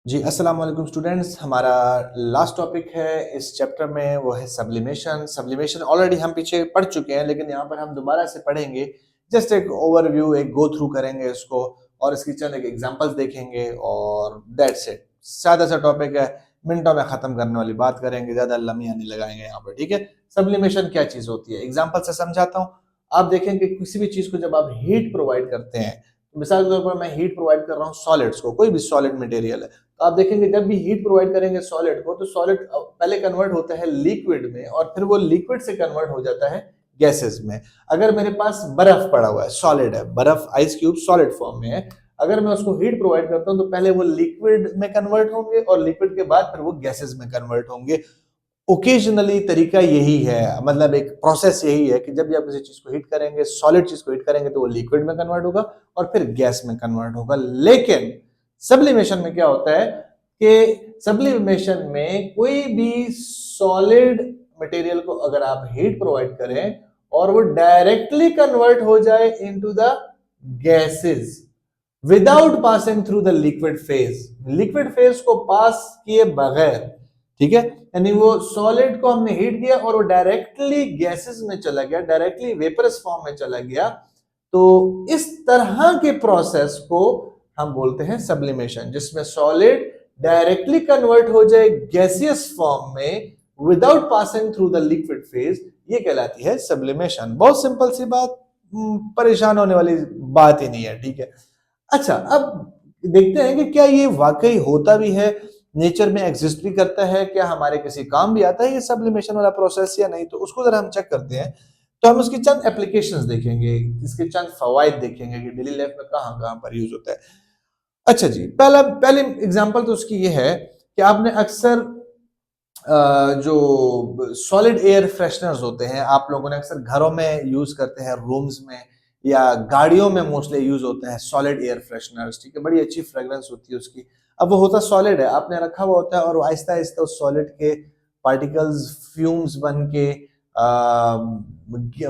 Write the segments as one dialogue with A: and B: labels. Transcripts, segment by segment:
A: जी, अस्सलाम वालेकुम स्टूडेंट्स। हमारा लास्ट टॉपिक है इस चैप्टर में, वो है सब्लिमेशन। सब्लिमेशन ऑलरेडी हम पीछे पढ़ चुके हैं, लेकिन यहाँ पर हम दोबारा से पढ़ेंगे। जस्ट एक ओवरव्यू, एक गो थ्रू करेंगे इसको और इसकी चंद एक एग्जांपल्स देखेंगे और दैट्स इट। सादा सा टॉपिक है, मिनटों में खत्म करने वाली बात करेंगे, ज्यादा लम्हियां नहीं लगाएंगे यहाँ पर, ठीक है। सब्लिमेशन क्या चीज होती है, एग्जाम्पल से समझाता हूँ। आप देखेंगे किसी भी चीज को जब आप हीट प्रोवाइड करते हैं, मिसाल के तौर पर मैं हीट प्रोवाइड कर रहा हूँ सॉलिड्स को, कोई भी सॉलिड मटेरियल है, तो आप देखेंगे जब भी हीट प्रोवाइड करेंगे सॉलिड को, तो सॉलिड पहले कन्वर्ट होता है लिक्विड में और फिर वो लिक्विड से कन्वर्ट हो जाता है गैसेस में। अगर मेरे पास बर्फ पड़ा हुआ है, सॉलिड है, बर्फ आइस क्यूब सॉलिड फॉर्म में है, अगर मैं उसको हीट प्रोवाइड करता हूं तो पहले वो लिक्विड में कन्वर्ट होंगे और लिक्विड के बाद फिर वो गैसेस में कन्वर्ट होंगे। ओकेजनली तरीका यही है, मतलब एक प्रोसेस यही है कि जब भी आप किसी चीज को हीट करेंगे, सॉलिड चीज को हीट करेंगे, तो वो लिक्विड में कन्वर्ट होगा और फिर गैस में कन्वर्ट होगा। लेकिन सब्लिमेशन में क्या होता है कि सब्लिमेशन में कोई भी सॉलिड मटेरियल को अगर आप हीट प्रोवाइड करें और वो डायरेक्टली कन्वर्ट हो जाए into the gases without passing through the liquid phase, liquid phase को पास किए बगैर, ठीक है, यानी वो सॉलिड को हमने हीट किया और वो डायरेक्टली गैसेस में चला गया, डायरेक्टली वेपरस फॉर्म में चला गया, तो इस तरह के प्रोसेस को हम बोलते हैं सब्लिमेशन, जिसमें सॉलिड डायरेक्टली कन्वर्ट हो जाए गैसियस फॉर्म में without passing through the liquid phase, ये कहलाती है सब्लिमेशन। बहुत सिंपल सी बात, परेशान होने वाली बात ही नहीं है, ठीक है। अच्छा, अब देखते हैं कि क्या ये वाकई होता भी है, नेचर में एग्जिस्ट भी करता है, क्या हमारे किसी काम भी आता है ये सब्लिमेशन वाला प्रोसेस या नहीं, तो उसको जरा हम चेक करते हैं। तो हम उसकी चंद एप्लीकेशंस देखेंगे, इसके चंद फवाइद देखेंगे कि डेली लाइफ में कहाँ कहाँ पर यूज होता है। अच्छा जी, पहली एग्जांपल तो उसकी ये है कि आपने अक्सर जो सॉलिड एयर फ्रेशनर्स होते हैं, आप लोगों ने अक्सर घरों में यूज करते हैं, रूम्स में या गाड़ियों में मोस्टली यूज होते हैं सॉलिड एयर फ्रेशनर्स, ठीक है, बड़ी अच्छी फ्रेग्रेंस होती है उसकी। अब वो होता सॉलिड है, आपने रखा हुआ होता है और आहिस्ता आहिस्ता उस सॉलिड के पार्टिकल्स, फ्यूम्स बन के,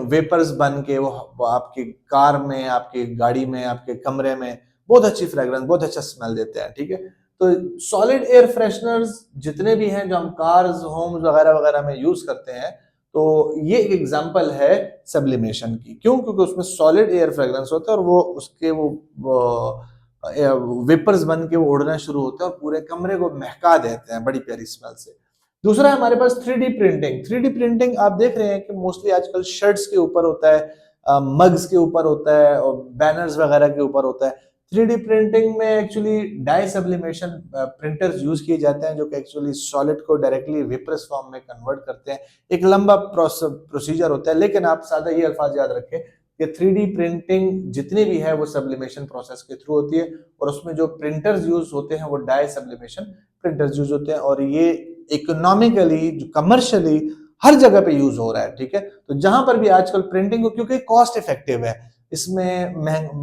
A: वेपर्स बन के वो आपकी कार में, आपकी गाड़ी में, आपके कमरे में बहुत अच्छी फ्रेग्रेंस, बहुत अच्छा स्मेल देते हैं, ठीक है। तो सॉलिड एयर फ्रेशनर्स जितने भी हैं जो हम कार्स, होम्स वगैरह वगैरह में यूज करते हैं, तो ये एक एग्जांपल है सब्लिमेशन की। क्यों? क्योंकि उसमें सॉलिड एयर फ्रेग्रेंस होता है और वो उसके वो वेपर्स बन के वो उड़ना शुरू होते हैं और पूरे कमरे को महका देते हैं बड़ी प्यारी स्मेल से। दूसरा है हमारे पास 3D प्रिंटिंग। 3D प्रिंटिंग आप देख रहे हैं कि मोस्टली आजकल शर्ट्स के ऊपर होता है, मग्स के ऊपर होता है और बैनर्स वगैरह के ऊपर होता है। 3D प्रिंटिंग में actually dye sublimation printers use किए जाते हैं, जो कि एक्चुअली सॉलिड को डायरेक्टली वेपरस फॉर्म में कन्वर्ट करते हैं। एक लंबा प्रोसीजर होता है, लेकिन आप सादा ये अल्फाज याद रखें कि 3D प्रिंटिंग जितनी भी है वो सब्लिमेशन प्रोसेस के थ्रू होती है और उसमें जो प्रिंटर्स यूज होते हैं वो डाई सब्लिमेशन प्रिंटर्स यूज होते हैं और ये इकोनॉमिकली, कमर्शियली हर जगह पे यूज हो रहा है, ठीक है। तो जहां पर भी आजकल प्रिंटिंग, क्योंकि कॉस्ट इफेक्टिव है, इसमें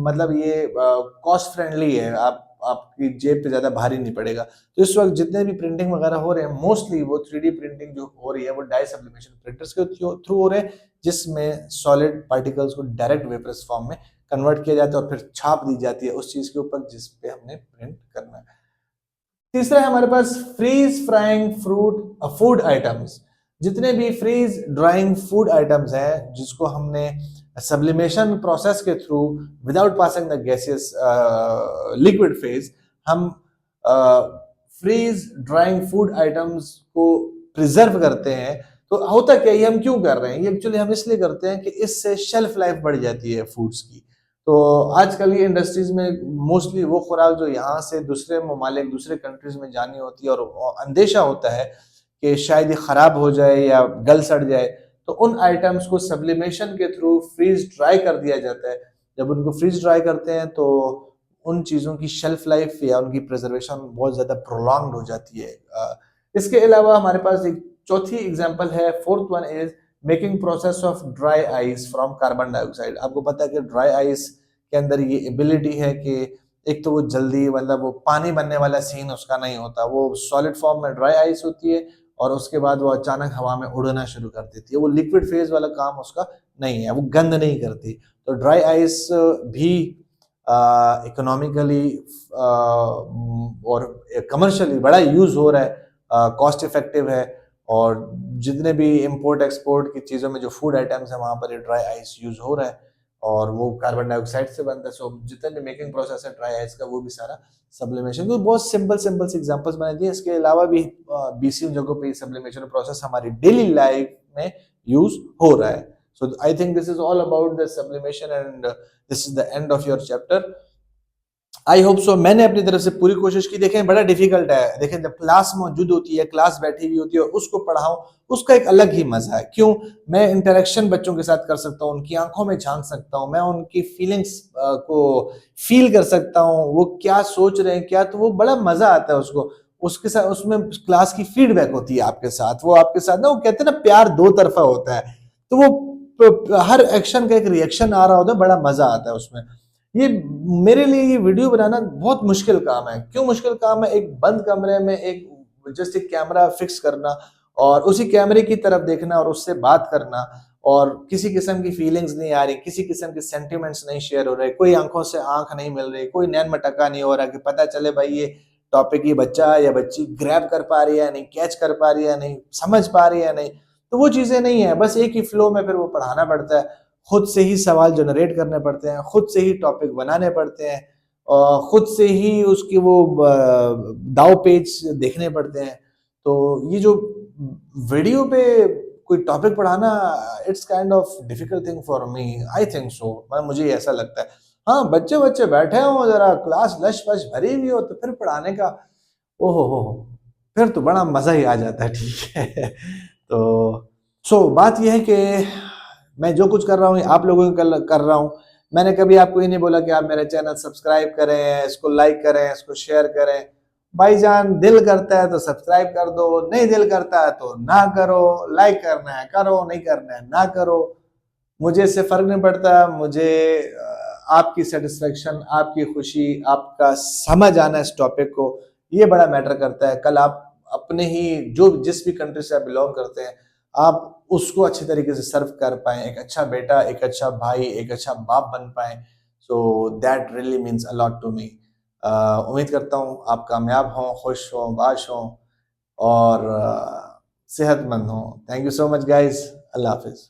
A: मतलब ये कॉस्ट फ्रेंडली है, आपकी जेब पे ज्यादा भारी नहीं पड़ेगा। तो इस वक्त जितने भी प्रिंटिंग वगैरह हो रहे हैं, मोस्टली वो 3D प्रिंटिंग जो हो रही है वो डाई सब्लिमेशन प्रिंटर्स के थ्रू हो रहे हैं, जिसमें सॉलिड पार्टिकल्स को डायरेक्ट वेपरस फॉर्म में कन्वर्ट किया जाता है और फिर छाप दी जाती है उस चीज के ऊपर जिस पे हमने प्रिंट करना है। तीसरा है हमारे पास फ्रीज फ्राइंग फूड आइटम्स। जितने भी फ्रीज ड्राइंग फूड आइटम्स हैं जिसको हमने सब्लिमेशन प्रोसेस के through without passing the gaseous liquid phase, हम फ्रीज ड्राइंग फूड आइटम्स को प्रिजर्व करते हैं। तो होता क्या, ये हम क्यों कर रहे हैं? ये एक्चुअली हम इसलिए करते हैं कि इससे शेल्फ लाइफ बढ़ जाती है फूड्स की। तो आजकल ये इंडस्ट्रीज में मोस्टली वो खुराक जो यहाँ से दूसरे ममालिक, दूसरे कंट्रीज में जानी होती है और अंदेशा होता है कि शायद ये खराब हो जाए या गल सड़ जाए, तो उन आइटम्स को सब्लिमेशन के थ्रू फ्रीज ड्राई कर दिया जाता है। जब उनको फ्रीज ड्राई करते हैं तो उन चीज़ों की शेल्फ लाइफ या उनकी प्रिजर्वेशन बहुत ज़्यादा प्रोलॉन्ग्ड हो जाती है। इसके अलावा हमारे पास एक चौथी एग्जाम्पल है, fourth one is making process of dry ice from carbon dioxide. आपको पता है कि ड्राई आइस के अंदर ये एबिलिटी है कि एक तो वो जल्दी, मतलब वो पानी बनने वाला सीन उसका नहीं होता, वो सॉलिड फॉर्म में ड्राई आइस होती है और उसके बाद वो अचानक हवा में उड़ना शुरू कर देती है। वो लिक्विड फेज वाला काम उसका नहीं है, वो गंद नहीं करती। तो ड्राई आइस भी इकोनॉमिकली और कमर्शियली बड़ा यूज हो रहा है, कॉस्ट इफेक्टिव है, और जितने भी इंपोर्ट एक्सपोर्ट की चीज़ों में जो फूड आइटम्स है वहाँ पर ये ड्राई आइस यूज हो रहा है, और वो कार्बन डाइऑक्साइड से बनता है। सो जितने भी मेकिंग प्रोसेस है ड्राई आइस का वो भी सारा सब्लिमेशन। तो बहुत सिंपल सिंपल से एग्जांपल्स मैंने दिए, इसके अलावा भी 20 जगहों पे सब्लिमेशन प्रोसेस हमारी डेली लाइफ में यूज हो रहा है। So I think this is all about the sublimation and this is the end of your chapter. I hope so. मैंने अपनी तरफ से पूरी कोशिश की। देखें बड़ा डिफिकल्ट है, देखें जब क्लास मौजूद होती है, क्लास बैठी हुई होती है और उसको पढ़ाऊं, उसका एक अलग ही मजा है। क्यों? मैं इंटरेक्शन बच्चों के साथ कर सकता हूँ, उनकी आंखों में झांक सकता हूँ, मैं उनकी फीलिंग्स को फील कर सकता हूँ, वो क्या सोच रहे हैं क्या, तो वो बड़ा मजा आता है उसको। उसके साथ उसमें क्लास की फीडबैक होती है आपके साथ, वो आपके साथ ना, वो कहते हैं ना प्यार दो तरफा होता है, तो वो हर एक्शन का एक रिएक्शन आ रहा होता है, बड़ा मजा आता है उसमें। ये मेरे लिए ये वीडियो बनाना बहुत मुश्किल काम है। क्यों मुश्किल काम है? एक बंद कमरे में एक जस्ट एक कैमरा फिक्स करना और उसी कैमरे की तरफ देखना और उससे बात करना, और किसी किस्म की फीलिंग्स नहीं आ रही, किसी किस्म के सेंटिमेंट्स नहीं शेयर हो रहे, कोई आंखों से आंख नहीं मिल रही, कोई नैन मटका नहीं हो रहा कि पता चले भाई ये टॉपिक ये बच्चा या बच्ची ग्रैब कर पा रही है नहीं, कैच कर पा रही है नहीं, समझ पा रही है नहीं। तो वो चीजें नहीं है, बस एक ही फ्लो में फिर वो पढ़ाना पड़ता है। खुद से ही सवाल जनरेट करने पड़ते हैं, खुद से ही टॉपिक बनाने पड़ते हैं, और खुद से ही उसकी वो दाव पेज देखने पड़ते हैं। तो ये जो वीडियो पे कोई टॉपिक पढ़ाना, it's kind of difficult thing for me, I think so, मुझे ऐसा लगता है। हाँ, बच्चे बच्चे बैठे हो, जरा क्लास लश फश भरी हुई हो, तो फिर पढ़ाने का ओहो हो, फिर तो बड़ा मजा ही आ जाता है। ठीक है। तो बात यह है कि मैं जो कुछ कर रहा हूँ आप लोगों के कर रहा हूँ। मैंने कभी आपको ये नहीं बोला कि आप मेरा चैनल सब्सक्राइब करें, इसको लाइक करें, इसको शेयर करें। भाईजान दिल करता है तो सब्सक्राइब कर दो, नहीं दिल करता है तो ना करो। लाइक करना है करो, नहीं करना है ना करो, मुझे इससे फर्क नहीं पड़ता। मुझे आपकी सेटिस्फेक्शन, आपकी खुशी, आपका समझ आना इस टॉपिक को, ये बड़ा मैटर करता है। कल आप अपने ही जो जिस भी कंट्री से आप बिलोंग करते हैं, आप उसको अच्छे तरीके से सर्व कर पाए, एक अच्छा बेटा, एक अच्छा भाई, एक अच्छा बाप बन पाए। So that really means a lot to me. उम्मीद करता हूँ आप कामयाब हों, खुश हों, बाश हों और सेहतमंद हों। Thank you so much guys. Allah Hafiz.